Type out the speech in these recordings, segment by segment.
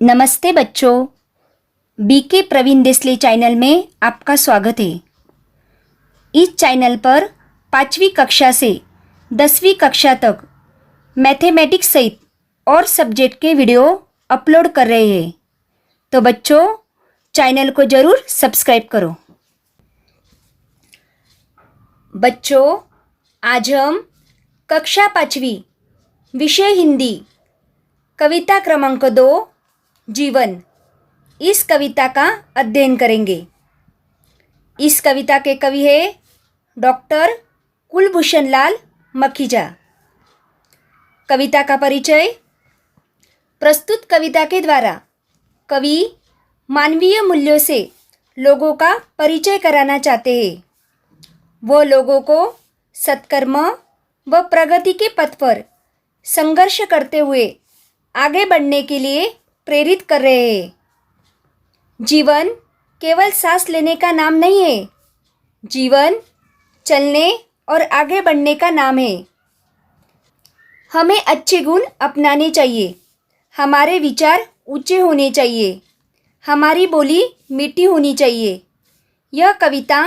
नमस्ते बच्चों, BK Praveen Desale channel में आपका स्वागत है। इस चैनल पर 5वीं कक्षा से 10वीं कक्षा तक मैथमेटिक्स सहित और सब्जेक्ट के वीडियो अपलोड कर रहे हैं, तो बच्चों चैनल को ज़रूर सब्सक्राइब करो। बच्चों, आज हम कक्षा 5वीं विषय हिंदी कविता क्रमांक 2 जीवन इस कविता का अध्ययन करेंगे। इस कविता के कवि है डॉक्टर कुलभूषण लाल मखीजा। कविता का परिचय। प्रस्तुत कविता के द्वारा कवि मानवीय मूल्यों से लोगों का परिचय कराना चाहते हैं। वो लोगों को सत्कर्म व प्रगति के पथ पर संघर्ष करते हुए आगे बढ़ने के लिए प्रेरित कर रहे हैं। जीवन केवल सांस लेने का नाम नहीं है, जीवन चलने और आगे बढ़ने का नाम है। हमें अच्छे गुण अपनाने चाहिए, हमारे विचार ऊंचे होने चाहिए, हमारी बोली मीठी होनी चाहिए। यह कविता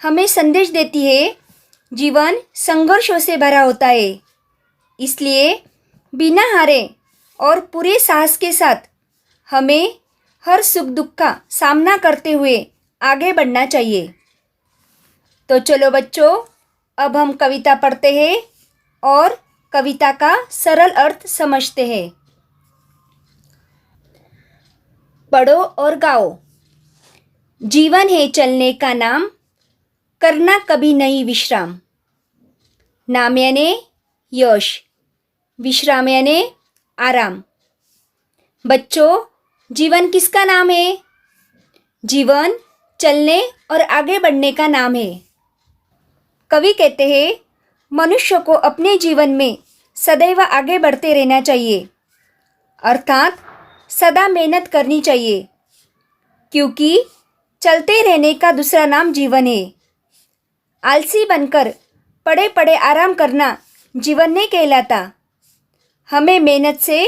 हमें संदेश देती है, जीवन संघर्षों से भरा होता है, इसलिए बिना हारे और पूरे साहस के साथ हमें हर सुख दुख का सामना करते हुए आगे बढ़ना चाहिए। तो चलो बच्चों, अब हम कविता पढ़ते हैं और कविता का सरल अर्थ समझते हैं। पढ़ो और गाओ। जीवन है चलने का नाम, करना कभी नहीं विश्राम। नाम यानी यश, विश्राम यानी आराम। बच्चों, जीवन किसका नाम है? जीवन चलने और आगे बढ़ने का नाम है। कवि कहते हैं, मनुष्य को अपने जीवन में सदैव आगे बढ़ते रहना चाहिए, अर्थात सदा मेहनत करनी चाहिए, क्योंकि चलते रहने का दूसरा नाम जीवन है। आलसी बनकर पड़े पड़े आराम करना जीवन नहीं कहलाता। हमें मेहनत से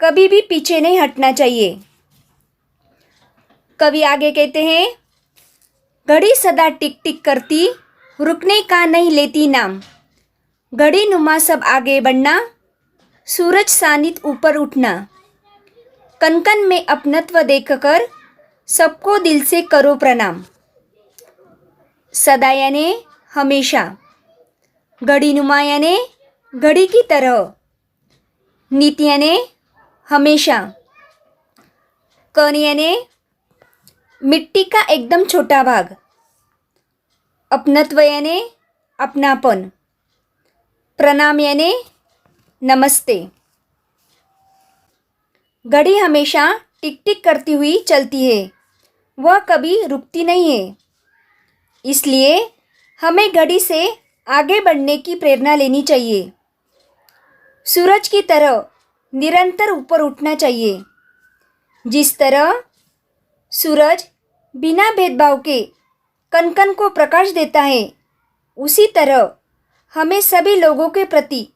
कभी भी पीछे नहीं हटना चाहिए। कवि आगे कहते हैं, घड़ी सदा टिक टिक करती, रुकने का नहीं लेती नाम। घड़ी नुमा सब आगे बढ़ना, सूरज सानित ऊपर उठना। कन कन में अपनत्व देखकर सबको दिल से करो प्रणाम। सदा यानी हमेशा, घड़ी नुमा यानी घड़ी की तरह, नीति यानी हमेशा, कण यानी मिट्टी का एकदम छोटा भाग, अपनत्व यानी अपनापन, प्रणाम यानी नमस्ते। घड़ी हमेशा टिक टिक करती हुई चलती है, वह कभी रुकती नहीं है, इसलिए हमें घड़ी से आगे बढ़ने की प्रेरणा लेनी चाहिए। सूरज की तरह निरंतर ऊपर उठना चाहिए। जिस तरह सूरज बिना भेदभाव के कण कण को प्रकाश देता है, उसी तरह हमें सभी लोगों के प्रति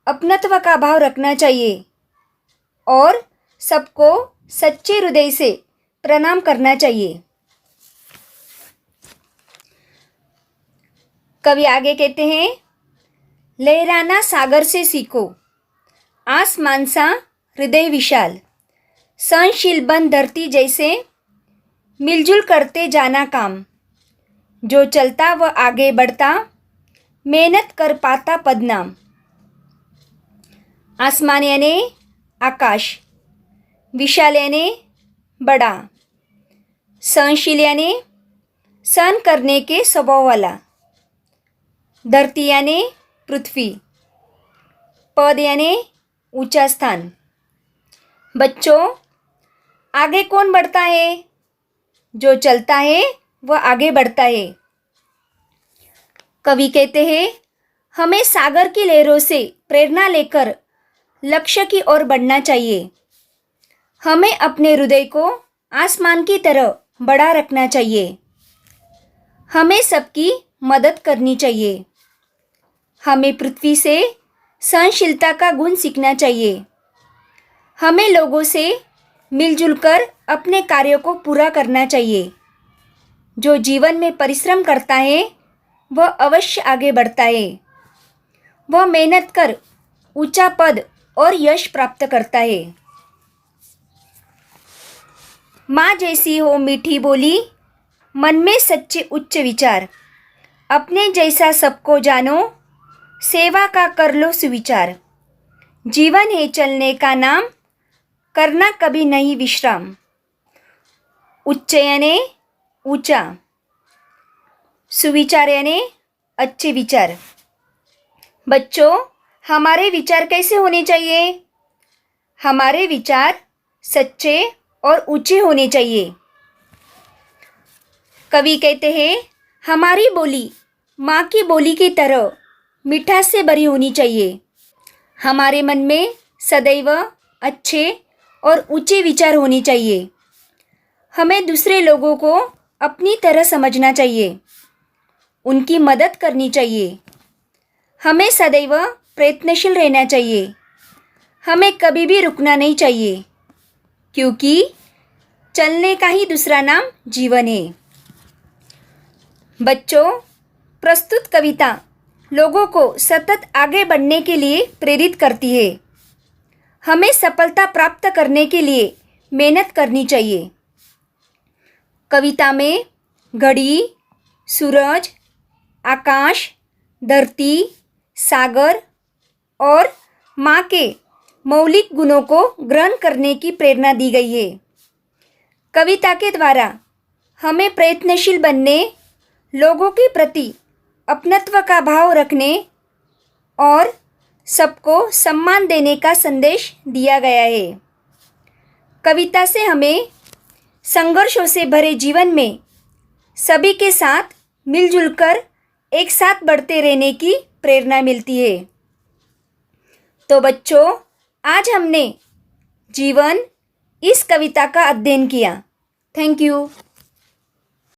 अपनत्व का भाव रखना चाहिए और सबको सच्चे हृदय से प्रणाम करना चाहिए। कवि आगे कहते हैं, लहराना सागर से सीखो, आसमान सा हृदय विशाल। सहनशील बन धरती जैसे, मिलजुल करते जाना काम। जो चलता वह आगे बढ़ता, मेहनत कर पाता पदनाम। आसमान यानी आकाश, विशाल यानी बड़ा, सहनशील यानी सहन करने के स्वभाव वाला, धरती यानी पृथ्वी, पद यानी ऊंचा स्थान। बच्चों, आगे कौन बढ़ता है? जो चलता है वह आगे बढ़ता है। कवि कहते हैं, हमें सागर की लहरों से प्रेरणा लेकर लक्ष्य की ओर बढ़ना चाहिए। हमें अपने हृदय को आसमान की तरह बड़ा रखना चाहिए। हमें सबकी मदद करनी चाहिए। हमें पृथ्वी से सहनशीलता का गुण सीखना चाहिए। हमें लोगों से मिलजुल कर अपने कार्यों को पूरा करना चाहिए। जो जीवन में परिश्रम करता है वह अवश्य आगे बढ़ता है। वह मेहनत कर ऊंचा पद और यश प्राप्त करता है। माँ जैसी हो मीठी बोली, मन में सच्चे उच्च विचार। अपने जैसा सबको जानो, सेवा का कर लो सुविचार। जीवन है चलने का नाम, करना कभी नहीं विश्राम। उच्चयाने ऊंचा, सुविचार्याने अच्छे विचार। बच्चों, हमारे विचार कैसे होने चाहिए? हमारे विचार सच्चे और ऊंचे होने चाहिए। कवि कहते हैं, हमारी बोली माँ की बोली की तरह मिठास से भरी होनी चाहिए। हमारे मन में सदैव अच्छे और ऊंचे विचार होने चाहिए। हमें दूसरे लोगों को अपनी तरह समझना चाहिए, उनकी मदद करनी चाहिए। हमें सदैव प्रयत्नशील रहना चाहिए। हमें कभी भी रुकना नहीं चाहिए, क्योंकि चलने का ही दूसरा नाम जीवन है। बच्चों, प्रस्तुत कविता लोगों को सतत आगे बढ़ने के लिए प्रेरित करती है। हमें सफलता प्राप्त करने के लिए मेहनत करनी चाहिए। कविता में घड़ी, सूरज, आकाश, धरती, सागर और माँ के मौलिक गुणों को ग्रहण करने की प्रेरणा दी गई है। कविता के द्वारा हमें प्रयत्नशील बनने, लोगों के प्रति अपनत्व का भाव रखने और सबको सम्मान देने का संदेश दिया गया है। कविता से हमें संघर्षों से भरे जीवन में सभी के साथ मिलजुल कर एक साथ बढ़ते रहने की प्रेरणा मिलती है। तो बच्चों, आज हमने जीवन इस कविता का अध्ययन किया। Thank you.